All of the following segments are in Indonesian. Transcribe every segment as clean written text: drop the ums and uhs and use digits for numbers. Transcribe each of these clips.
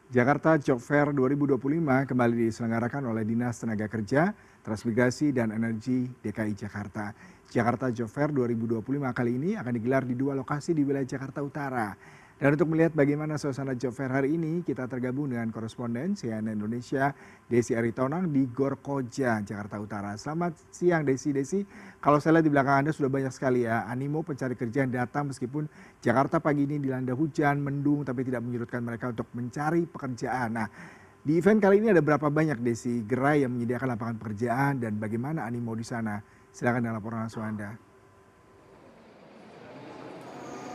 Jakarta Job Fair 2025 kembali diselenggarakan oleh Dinas Tenaga Kerja, Transmigrasi, dan Energi DKI Jakarta. Jakarta Job Fair 2025 kali ini akan digelar di dua lokasi di wilayah Jakarta Utara. Dan untuk melihat bagaimana suasana Job Fair hari ini, kita tergabung dengan koresponden CNN Indonesia, Desi Aritonang di Gor Koja, Jakarta Utara. Selamat siang Desi. Desi, kalau saya lihat di belakang Anda sudah banyak sekali ya animo pencari kerja yang datang meskipun Jakarta pagi ini dilanda hujan, mendung, tapi tidak menyurutkan mereka untuk mencari pekerjaan. Nah, di event kali ini ada berapa banyak Desi gerai yang menyediakan lapangan pekerjaan dan bagaimana animo di sana? Silakan dengan laporan langsung Anda.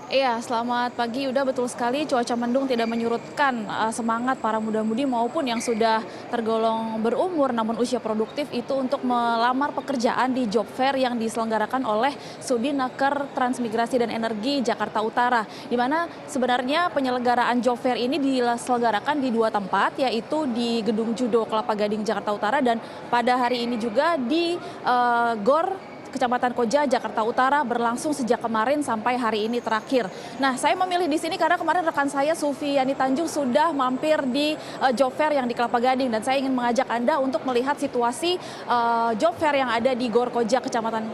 Iya, selamat pagi. Udah betul sekali cuaca mendung tidak menyurutkan semangat para muda-mudi maupun yang sudah tergolong berumur namun usia produktif itu untuk melamar pekerjaan di job fair yang diselenggarakan oleh Sudinaker Transmigrasi dan Energi Jakarta Utara. Di mana sebenarnya penyelenggaraan job fair ini diselenggarakan di dua tempat, yaitu di Gedung Judo Kelapa Gading Jakarta Utara dan pada hari ini juga di GOR Kecamatan Koja, Jakarta Utara berlangsung sejak kemarin sampai hari ini terakhir. Nah, saya memilih di sini karena kemarin rekan saya Sufi Yani Tanjung sudah mampir di job fair yang di Kelapa Gading dan saya ingin mengajak Anda untuk melihat situasi job fair yang ada di GOR Koja, Kecamatan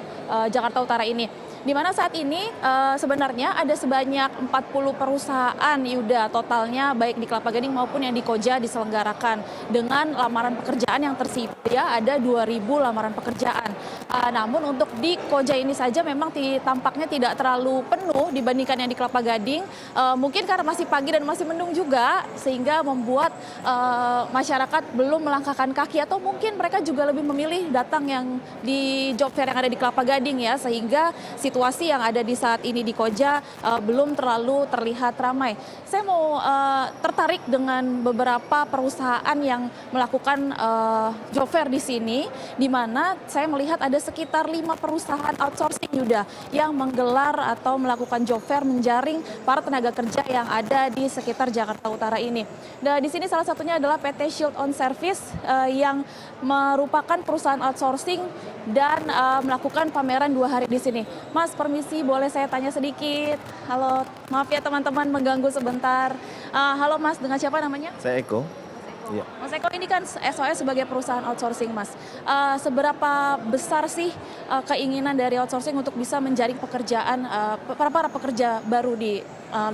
Jakarta Utara ini. Di mana saat ini sebenarnya ada sebanyak 40 perusahaan Yuda totalnya baik di Kelapa Gading maupun yang di Koja diselenggarakan dengan lamaran pekerjaan yang tersedia ada 2.000 lamaran pekerjaan. Namun untuk di Koja ini saja memang tampaknya tidak terlalu penuh dibandingkan yang di Kelapa Gading. Mungkin karena masih pagi dan masih mendung juga sehingga membuat masyarakat belum melangkahkan kaki atau mungkin mereka juga lebih memilih datang yang di job fair yang ada di Kelapa Gading ya, sehingga situasi yang ada di saat ini di Koja belum terlalu terlihat ramai. Saya mau tertarik dengan beberapa perusahaan yang melakukan job fair di sini, di mana saya melihat ada sekitar 5 perusahaan outsourcing Yuda yang menggelar atau melakukan job fair menjaring para tenaga kerja yang ada di sekitar Jakarta Utara ini. Dan di sini salah satunya adalah PT Shield On Service yang merupakan perusahaan outsourcing dan melakukan pameran 2 hari di sini. Mas, permisi, boleh saya tanya sedikit? Halo, maaf ya teman-teman mengganggu sebentar. Halo Mas, dengan siapa namanya? Saya Eko. Iya. Mas Eko, ini kan SOS sebagai perusahaan outsourcing, Mas. Seberapa besar sih keinginan dari outsourcing untuk bisa menjaring pekerjaan para pekerja baru di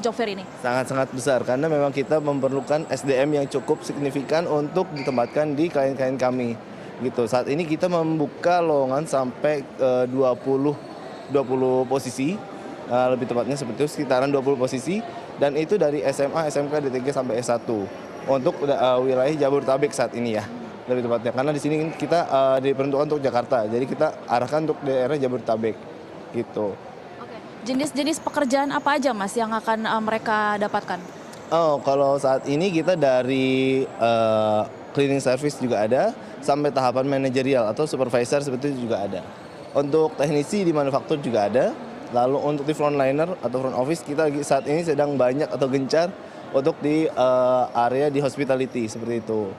job fair ini? Sangat-sangat besar karena memang kita memerlukan SDM yang cukup signifikan untuk ditempatkan di klien-klien kami. Gitu. Saat ini kita membuka lowongan sampai 20 posisi, lebih tepatnya seperti itu sekitaran 20 posisi dan itu dari SMA, SMK, D3 sampai S1 untuk wilayah Jabodetabek saat ini ya, lebih tepatnya karena di sini kita diperuntukkan untuk Jakarta, jadi kita arahkan untuk daerah Jabodetabek gitu. Oke. Jenis-jenis pekerjaan apa aja Mas yang akan mereka dapatkan? Oh, kalau saat ini kita dari cleaning service juga ada sampai tahapan manajerial atau supervisor seperti itu juga ada. Untuk teknisi di manufaktur juga ada. Lalu untuk di frontliner atau front office kita saat ini sedang banyak atau gencar untuk di area di hospitality seperti itu.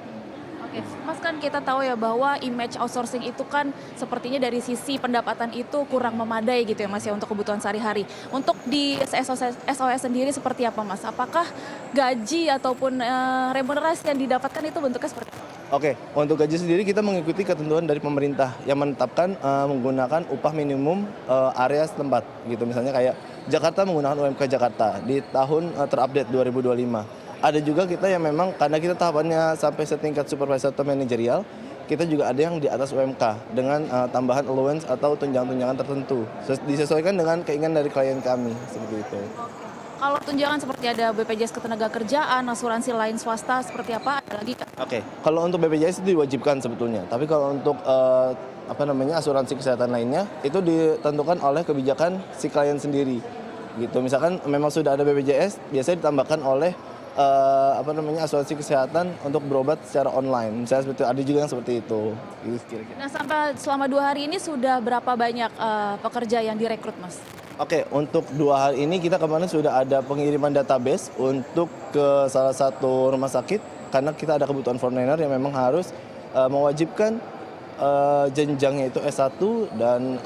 Oke, Mas, kan kita tahu ya bahwa image outsourcing itu kan sepertinya dari sisi pendapatan itu kurang memadai gitu ya Mas ya untuk kebutuhan sehari-hari. Untuk di SOS sendiri seperti apa Mas? Apakah gaji ataupun remunerasi yang didapatkan itu bentuknya seperti apa? Oke, untuk gaji sendiri kita mengikuti ketentuan dari pemerintah yang menetapkan menggunakan upah minimum area setempat gitu. Misalnya kayak Jakarta menggunakan UMK Jakarta di tahun terupdate 2025. Ada juga kita yang memang karena kita tahapannya sampai setingkat supervisor atau manajerial, kita juga ada yang di atas UMK dengan tambahan allowance atau tunjangan-tunjangan tertentu. Disesuaikan dengan keinginan dari klien kami seperti itu. Kalau tunjangan seperti ada BPJS Ketenagakerjaan, asuransi lain swasta seperti apa? Ada lagi kan? Oke, kalau untuk BPJS itu diwajibkan sebetulnya. Tapi kalau untuk asuransi kesehatan lainnya itu ditentukan oleh kebijakan si klien sendiri. Gitu. Misalkan memang sudah ada BPJS, biasanya ditambahkan oleh asuransi kesehatan untuk berobat secara online. Misalnya seperti ada juga yang seperti itu. Nah, sampai selama 2 hari ini sudah berapa banyak pekerja yang direkrut, Mas? Oke, untuk 2 hari ini kita kemarin sudah ada pengiriman database untuk ke salah satu rumah sakit karena kita ada kebutuhan frontliner yang memang harus mewajibkan jenjangnya itu S1 dan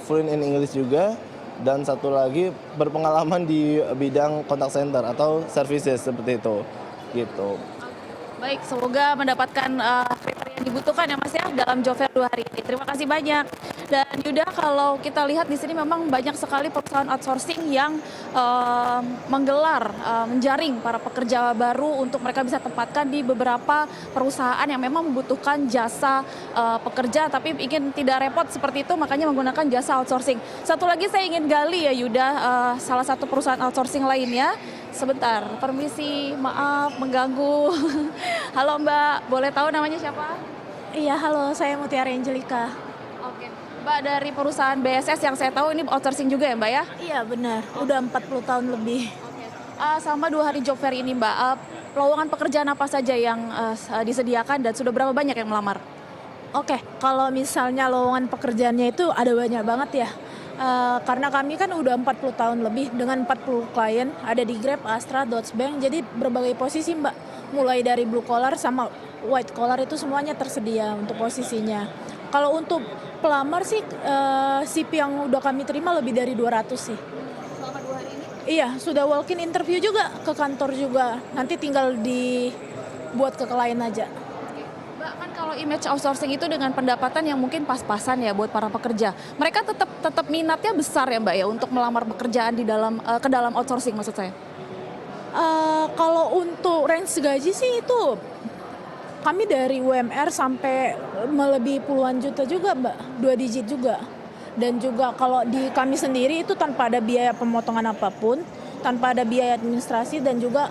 fluent in English juga dan satu lagi berpengalaman di bidang contact center atau services seperti itu gitu. Baik, semoga mendapatkan kriteria yang dibutuhkan ya Mas ya dalam job fair 2 hari ini. Terima kasih banyak. Dan Yuda, kalau kita lihat di sini memang banyak sekali perusahaan outsourcing yang menggelar, menjaring para pekerja baru untuk mereka bisa tempatkan di beberapa perusahaan yang memang membutuhkan jasa pekerja tapi ingin tidak repot seperti itu, makanya menggunakan jasa outsourcing. Satu lagi saya ingin gali ya Yuda, salah satu perusahaan outsourcing lainnya. Sebentar, permisi, maaf mengganggu. Halo Mbak, boleh tahu namanya siapa? Iya, halo, saya Mutiara Angelika. Oke, Mbak dari perusahaan BSS yang saya tahu ini outsourcing juga ya Mbak ya? Iya, benar. Udah 40 tahun lebih. Oke. Selama 2 hari job fair ini Mbak, lowongan pekerjaan apa saja yang disediakan dan sudah berapa banyak yang melamar? Oke, kalau misalnya lowongan pekerjaannya itu ada banyak banget ya. Karena kami kan udah 40 tahun lebih dengan 40 klien, ada di Grab, Astra, Deutsche Bank, jadi berbagai posisi Mbak. Mulai dari blue collar sama white collar itu semuanya tersedia untuk posisinya. Kalau untuk pelamar sih, CV yang udah kami terima lebih dari 200 sih. Selama 2 hari ini? Iya, sudah walk-in interview juga ke kantor juga. Nanti tinggal dibuat ke klien aja. Mbak, kan kalau image outsourcing itu dengan pendapatan yang mungkin pas-pasan ya buat para pekerja. Mereka tetap minatnya besar ya Mbak ya untuk melamar pekerjaan di dalam ke dalam outsourcing maksud saya. Kalau untuk range gaji sih itu kami dari UMR sampai melebihi puluhan juta juga Mbak, 2 digit juga. Dan juga kalau di kami sendiri itu tanpa ada biaya pemotongan apapun, tanpa ada biaya administrasi dan juga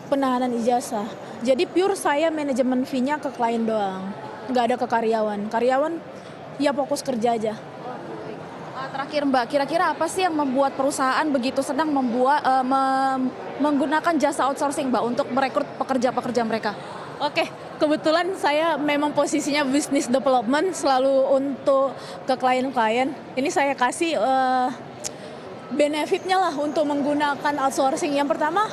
penahanan ijazah. Jadi pure saya manajemen fee-nya ke klien doang, nggak ada ke karyawan. Karyawan ya fokus kerja aja. Terakhir Mbak, kira-kira apa sih yang membuat perusahaan begitu senang menggunakan jasa outsourcing Mbak untuk merekrut pekerja-pekerja mereka? Oke, kebetulan saya memang posisinya business development selalu untuk ke klien-klien. Ini saya kasih benefitnya lah untuk menggunakan outsourcing. Yang pertama,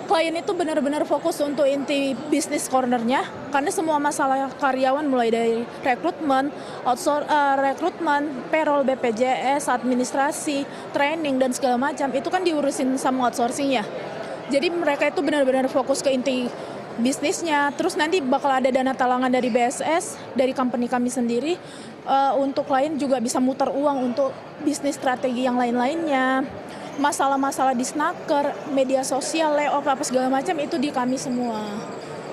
klien itu benar-benar fokus untuk inti bisnis cornernya, karena semua masalah karyawan mulai dari rekrutmen, payroll, BPJS, administrasi, training dan segala macam itu kan diurusin sama outsourcing ya. Jadi mereka itu benar-benar fokus ke inti bisnisnya. Terus nanti bakal ada dana talangan dari BSS, dari company kami sendiri, untuk klien juga bisa muter uang untuk bisnis strategi yang lain-lainnya. Masalah-masalah di snaker, media sosial, layoff apa segala macam itu di kami semua.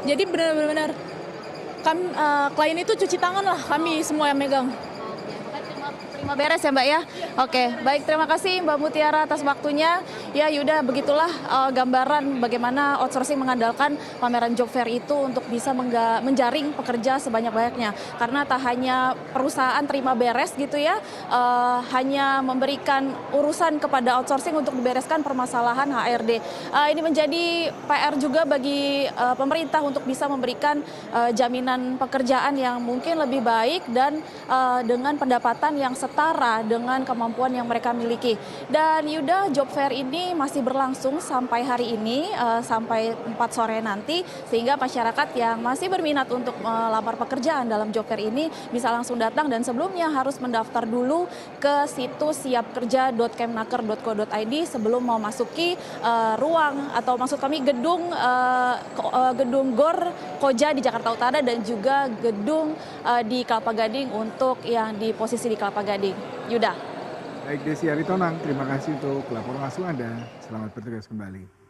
Jadi benar-benar klien itu cuci tangan lah, kami semua yang megang. Terima beres ya Mbak ya. Oke, baik, terima kasih Mbak Mutiara atas waktunya. Ya Yuda, begitulah gambaran bagaimana outsourcing mengandalkan pameran job fair itu untuk bisa menjaring pekerja sebanyak-banyaknya. Karena tak hanya perusahaan terima beres gitu ya, hanya memberikan urusan kepada outsourcing untuk dibereskan permasalahan HRD. Ini menjadi PR juga bagi pemerintah untuk bisa memberikan jaminan pekerjaan yang mungkin lebih baik dan dengan pendapatan yang setara dengan kemampuan yang mereka miliki. Dan Yuda, job fair ini masih berlangsung sampai hari ini, sampai 4 sore nanti, sehingga masyarakat yang masih berminat untuk melamar pekerjaan dalam job fair ini bisa langsung datang, dan sebelumnya harus mendaftar dulu ke situs siapkerja.kemnaker.co.id sebelum mau masuki ruang atau maksud kami gedung GOR Koja di Jakarta Utara dan juga gedung di Kelapa Gading untuk yang di posisi di Kelapa Gading. Yuda. Baik, Desi Aritonang, terima kasih untuk laporan langsung Anda. Selamat bertugas kembali.